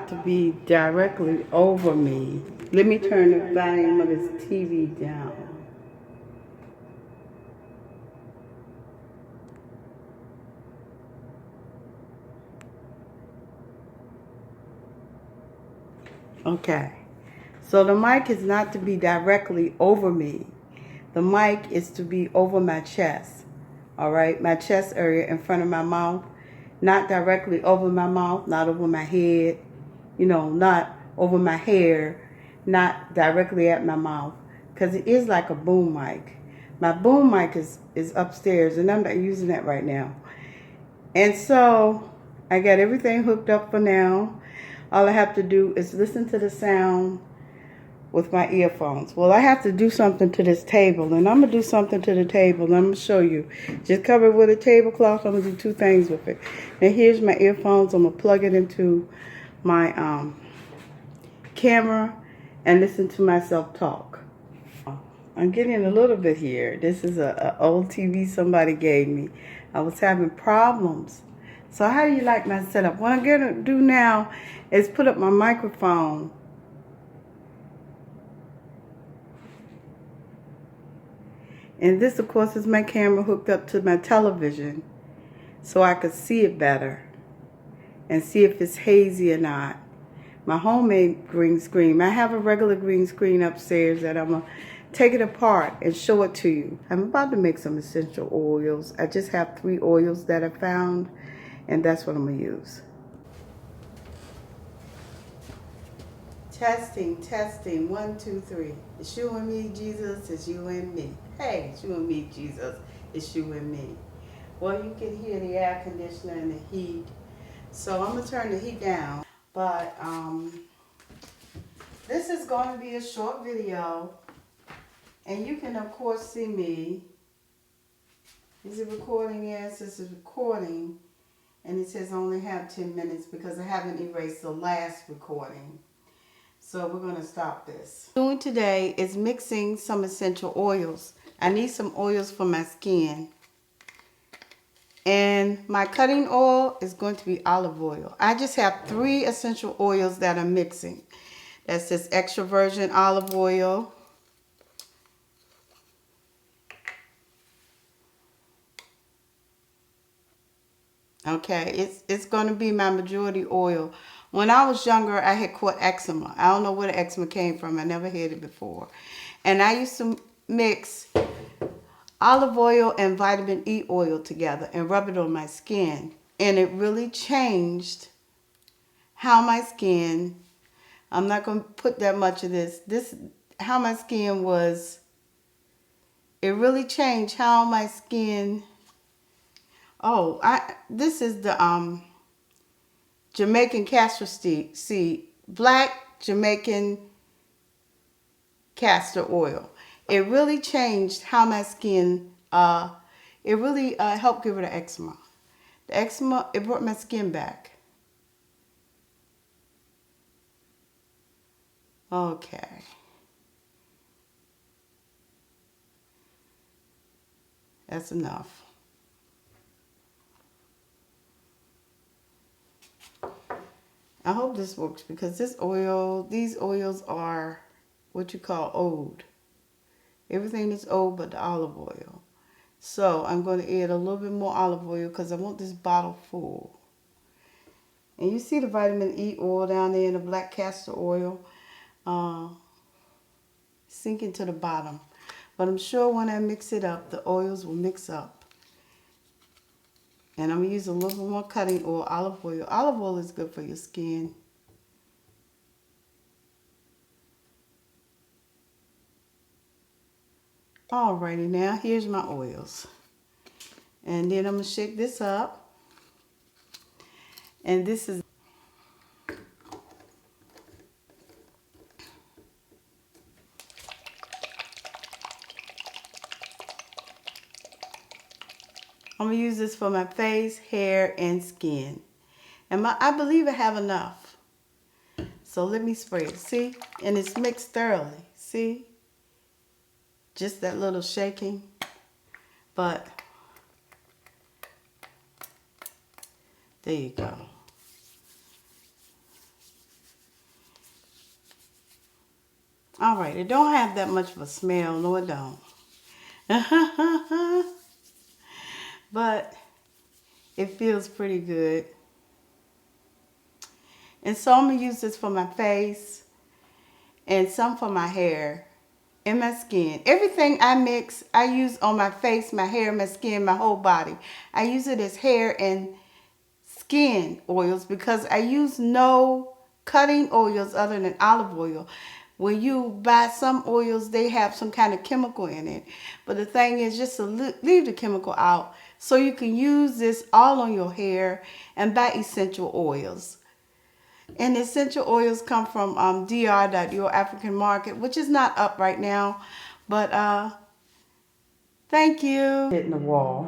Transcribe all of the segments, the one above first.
not to be directly over me. Let me turn the volume of this TV down. Okay. So the mic is not to be directly over me. The mic is to be over my chest. All right, my chest area in front of my mouth, not directly over my mouth, not over my head, not over my hair, not directly at my mouth, because it is like a boom mic. My boom mic is upstairs, and I'm not using that right now. And so I got everything hooked up for now. All I have to do is listen to the sound with my earphones. Well, I have to do something to this table, and I'm going to do something to the table, and I'm going to show you. Just cover it with a tablecloth. I'm going to do two things with it. And here's my earphones. I'm going to plug it into my camera and listen to myself talk. I'm getting a little bit here. This is an old TV somebody gave me. I was having problems. So how do you like my setup? What I'm going to do now is put up my microphone. And this, of course, is my camera hooked up to my television so I could see it better and see if it's hazy or not. My homemade green screen. I have a regular green screen upstairs that I'm going to take it apart and show it to you. I'm about to make some essential oils. I just have 3 oils that I found, and that's what I'm going to use. Testing, testing, 1, 2, 3. It's you and me, Jesus. It's you and me. Hey, it's you and me, Jesus. It's you and me. Well, you can hear the air conditioner and the heat. So I'm going to turn the heat down. But this is going to be a short video. And you can, of course, see me. Is it recording? Yes, this is recording. And it says I only have 10 minutes because I haven't erased the last recording. So we're going to stop this. What I'm doing today is mixing some essential oils. I need some oils for my skin. And my cutting oil is going to be olive oil. I just have 3 essential oils that I'm mixing. That's this extra virgin olive oil. Okay, it's going to be my majority oil. When I was younger, I had caught eczema. I don't know where the eczema came from. I never had it before. And I used to mix olive oil and vitamin E oil together and rub it on my skin. And it really changed how my skin, I'm not going to put that much of this, how my skin was, it really changed how my skin, this is the Jamaican castor seed, black Jamaican castor oil. It really changed how my skin, it really helped get rid of eczema. The eczema, it brought my skin back. Okay. That's enough. I hope this works because these oils are what you call old. Everything is old but the olive oil. So I'm going to add a little bit more olive oil because I want this bottle full. And you see the vitamin E oil down there in the black castor oil sinking to the bottom. But I'm sure when I mix it up, the oils will mix up. And I'm going to use a little bit more cutting oil, olive oil. Olive oil is good for your skin. Alrighty, now here's my oils. And then I'm going to shake this up. And this is I'm going to use this for my face, hair, and skin. And I believe I have enough. So let me spray it. See? And it's mixed thoroughly. See? Just that little shaking. But there you go. All right, it don't have that much of a smell. No, it don't. But it feels pretty good. And so I'm going to use this for my face and some for my hair and my skin. Everything I mix, I use on my face, my hair, my skin, my whole body. I use it as hair and skin oils because I use no cutting oils other than olive oil. When you buy some oils, they have some kind of chemical in it. But the thing is just to leave the chemical out so you can use this all on your hair and buy essential oils. And essential oils come from DR. Your African Market, which is not up right now. But thank you. Hitting the wall.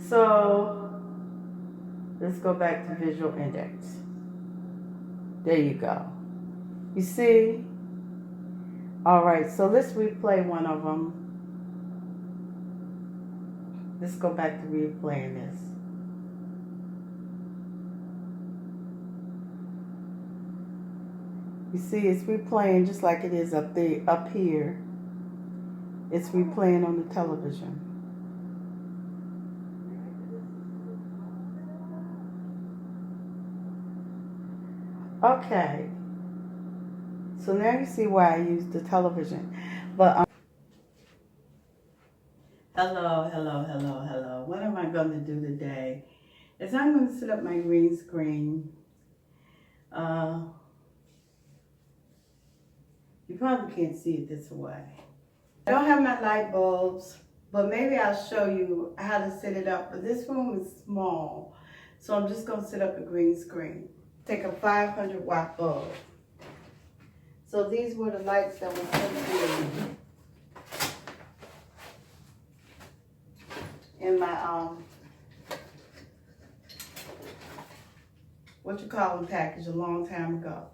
So let's go back to visual index. There you go. You see? All right, so let's replay one of them. Let's go back to replaying this. You see, it's replaying just like it is up here. It's replaying on the television. Okay. So now you see why I use the television. But hello. What am I going to do today? Is I'm going to set up my green screen. You probably can't see it this way. I don't have my light bulbs, but maybe I'll show you how to set it up. But this room is small, so I'm just going to set up a green screen. Take a 500 watt bulb. So these were the lights that were put in my package a long time ago.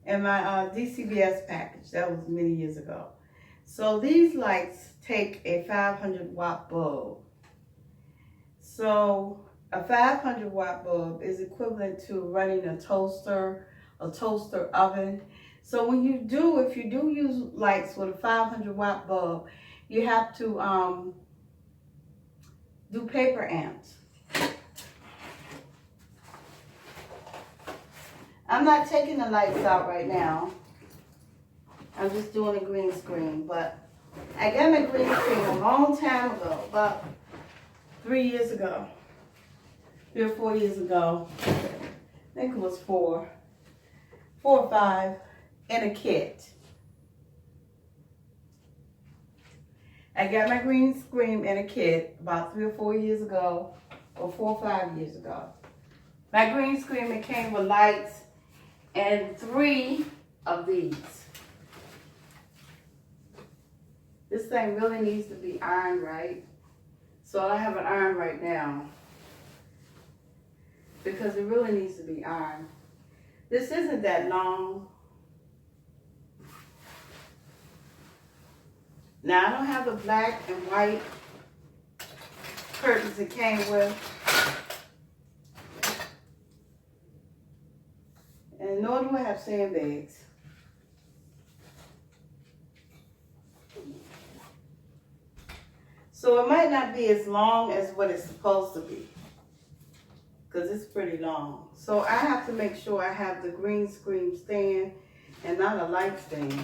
In my DCBS package, that was many years ago. So these lights take a 500 watt bulb. So a 500 watt bulb is equivalent to running a toaster oven. So when if you do use lights with a 500 watt bulb, you have to do paper amps. I'm not taking the lights out right now. I'm just doing a green screen, but I got my green screen a long time ago, about 3 years ago, 3 or 4 years ago. I think it was 4 or 5 in a kit. I got my green screen in a kit about 3 or 4 years ago, or 4 or 5 years ago. My green screen, it came with lights and 3 of these. This thing really needs to be ironed right. So I have an iron right now because it really needs to be ironed. This isn't that long. Now I don't have the black and white curtains it came with. And nor do I have sandbags. So it might not be as long as what it's supposed to be, because it's pretty long. So I have to make sure I have the green screen stand and not a light stand.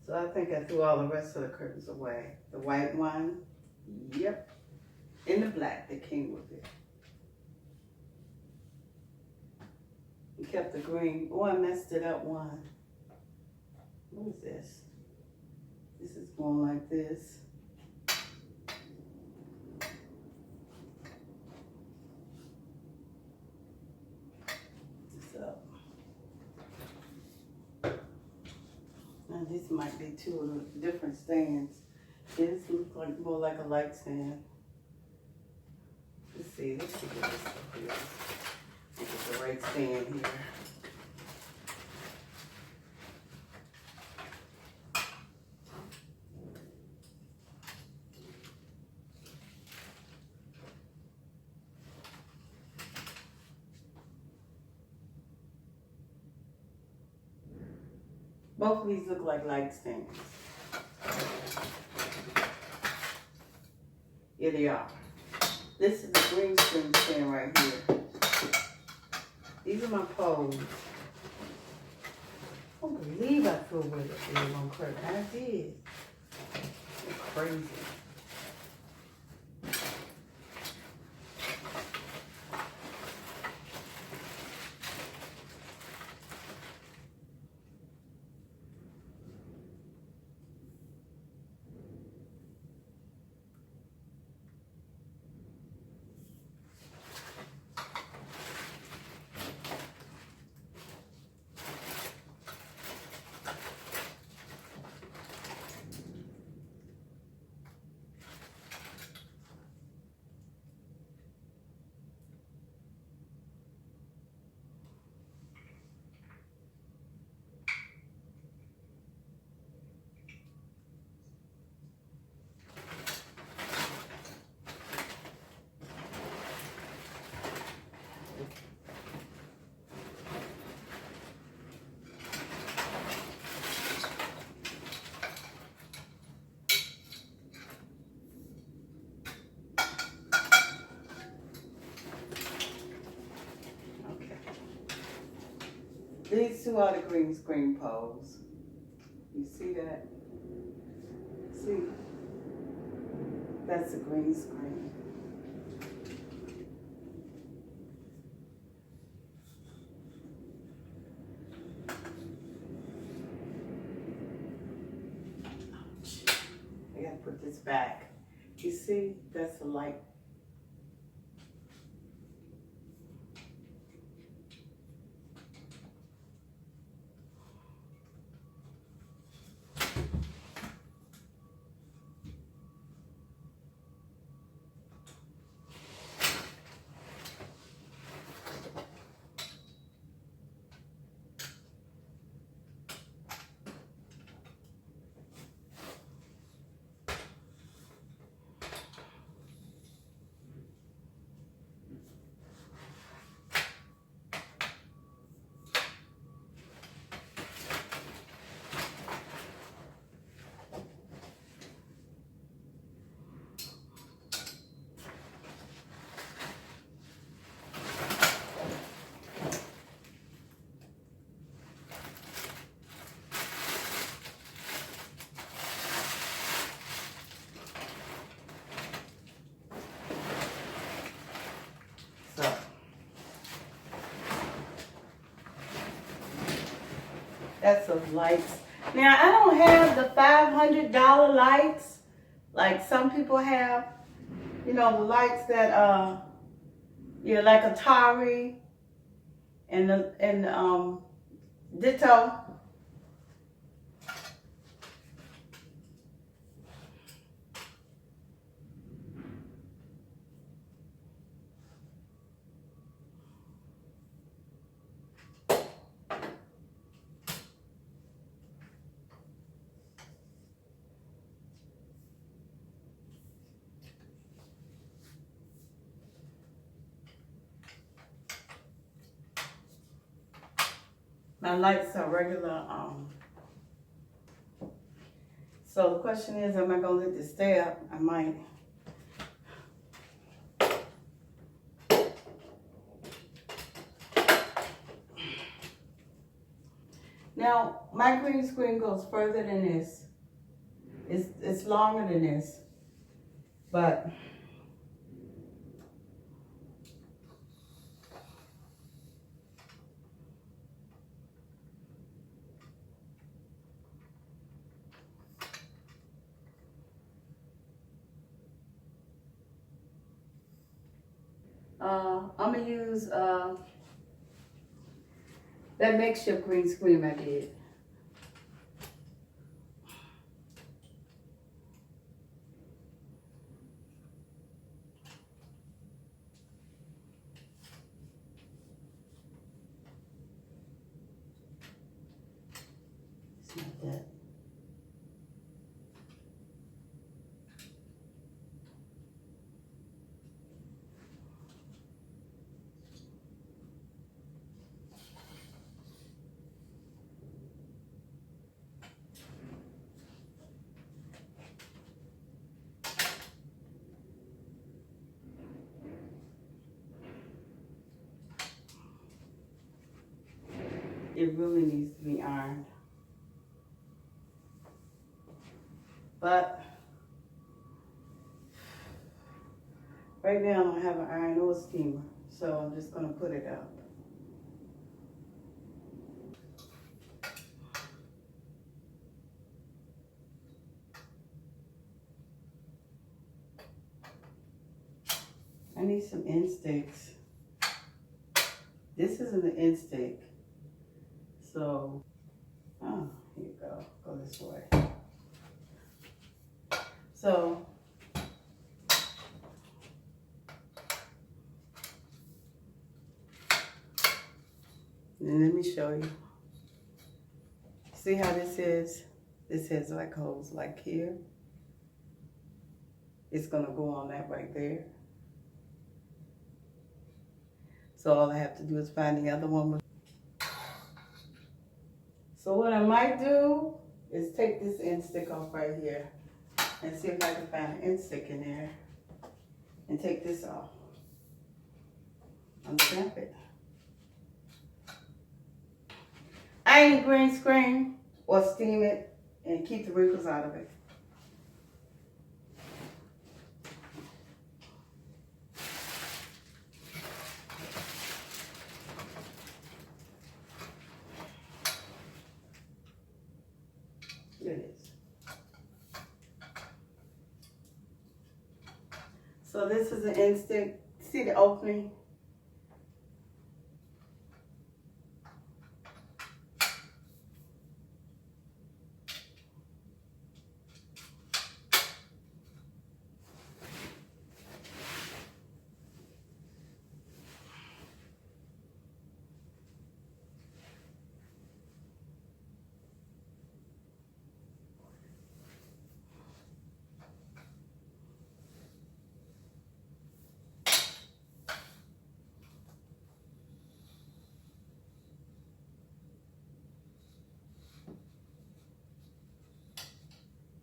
So I think I threw all the rest of the curtains away. The white one, yep, and the black that came with it. We kept the green. Oh, I messed it up one. What is this? This is going like this. So, now these might be 2 of the different stands. This looks like more like a light stand. Let's see get this up here. Get the right stand here. Both of these look like light stands. Here they are. This is the green screen stand right here. These are my poles. I don't believe I threw away the oil on credit. I did. It's crazy. These two are the green screen poles. You see that? See? That's the green screen. I gotta put this back. You see? That's the light. That's of lights. Now, I don't have the $500 lights like some people have. You know, the lights that, yeah, like Atari and Ditto. My lights are regular. So the question is, am I gonna let this stay up? I might. Now, my green screen goes further than this. It's longer than this, but I'm gonna use that makeshift green screen I did. it really needs to be ironed. But right now I don't have an iron or a steamer, so I'm just gonna put it up. I need some end sticks. This isn't an end stick. So, oh, here you go. Go this way. So, and let me show you. See how this is? This has like holes like here. It's gonna go on that right there. So all I have to do is find the other one. So what I might do is take this end stick off right here and see if I can find an end stick in there and take this off. Unsnap it. I ain't green screen or steam it and keep the wrinkles out of it. Here it is. So this is an end stick. See the opening?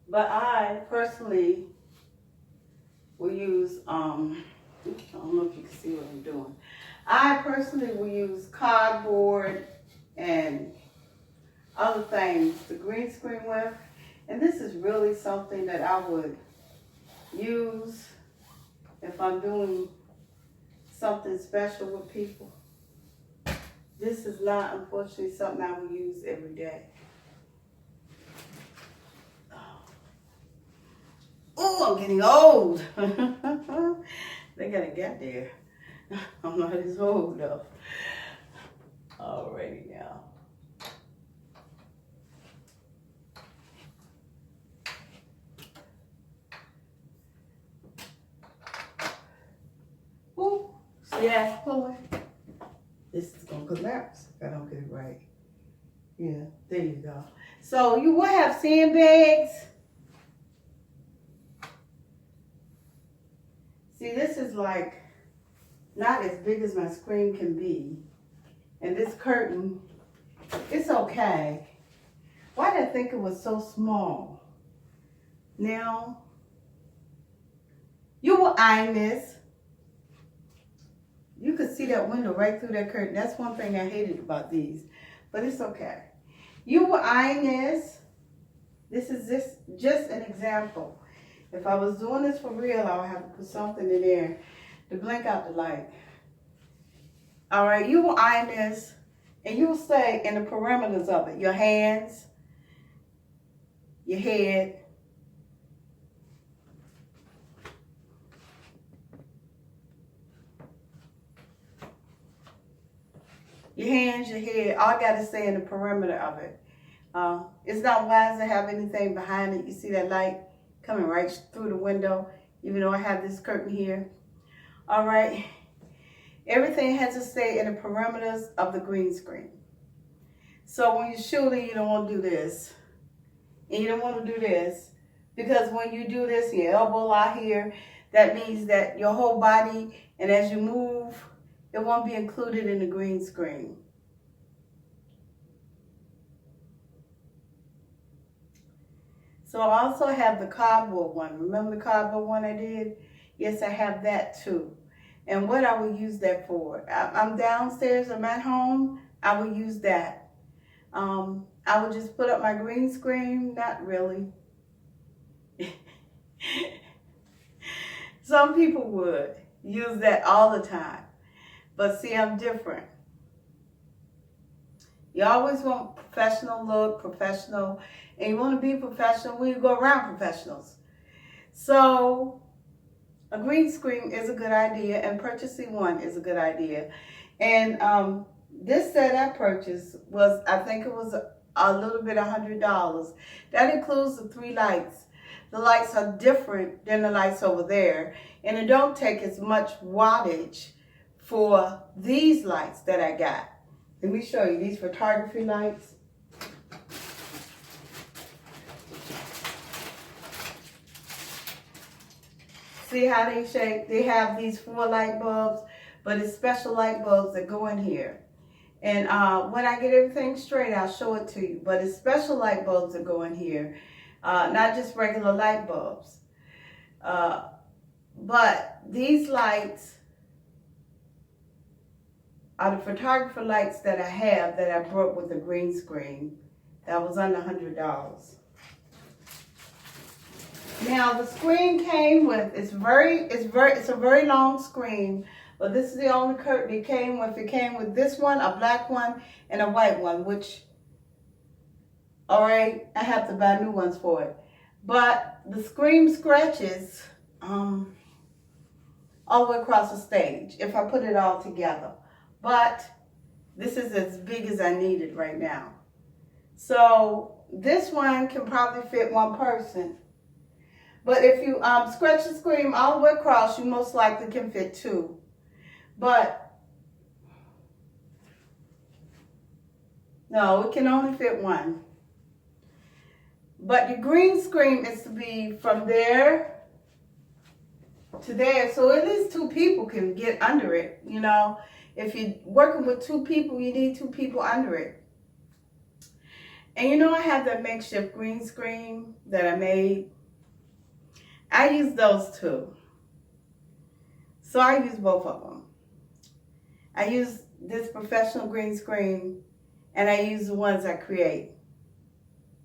But I personally will use, I don't know if you can see what I'm doing. I personally will use cardboard and other things to green screen with. And this is really something that I would use if I'm doing something special with people. This is not, unfortunately, something I will use every day. Oh, I'm getting old. They gotta get there. I'm not as old though. Alrighty now. Ooh, see that pulling? This is gonna collapse if I don't get it right. Yeah, there you go. So you will have sandbags. See, this is like not as big as my screen can be. And this curtain, it's okay. Why did I think it was so small? Now, you will iron this. You could see that window right through that curtain. That's one thing I hated about these, but it's okay. You will iron this. This is just an example. If I was doing this for real, I would have to put something in there to blink out the light. All right, you will iron this, and you will stay in the perimeters of it. Your hands, your head, your hands, your head, all got to stay in the perimeter of it. It's not wise to have anything behind it. You see that light coming right through the window, even though I have this curtain here. All right. Everything has to stay in the perimeters of the green screen. So when you're shooting, you don't want to do this. And you don't want to do this. Because when you do this, your elbow lie here, that means that your whole body, and as you move, it won't be included in the green screen. So I also have the cardboard one. Remember the cardboard one I did? Yes, I have that too. And what I will use that for? I'm downstairs, I'm at home, I will use that. I would just put up my green screen. Not really. Some people would use that all the time. But see, I'm different. You always want professional look, professional, and you want to be professional when you go around professionals. So a green screen is a good idea, and purchasing one is a good idea. And this set I purchased was, I think it was a little bit $100. That includes the 3 lights. The lights are different than the lights over there, and it don't take as much wattage for these lights that I got. Let me show you these photography lights. See how they shape? They have these 4 light bulbs, but it's special light bulbs that go in here. And when I get everything straight, I'll show it to you. But it's special light bulbs that go in here, not just regular light bulbs. But these lights are the photographer lights that I have that I brought with the green screen. That was under $100. Now the screen came with, it's a very long screen, but this is the only curtain it came with. It came with this one, a black one, and a white one, which, all right, I have to buy new ones for it. But the screen scratches all the way across the stage if I put it all together. But this is as big as I need it right now. So this one can probably fit one person. But if you scratch the screen all the way across, you most likely can fit 2. But no, it can only fit 1. But your green screen is to be from there to there, so at least 2 people can get under it. You know, if you're working with 2 people, you need 2 people under it. And you know, I have that makeshift green screen that I made. I use those too. So I use both of them. I use this professional green screen, and I use the ones I create.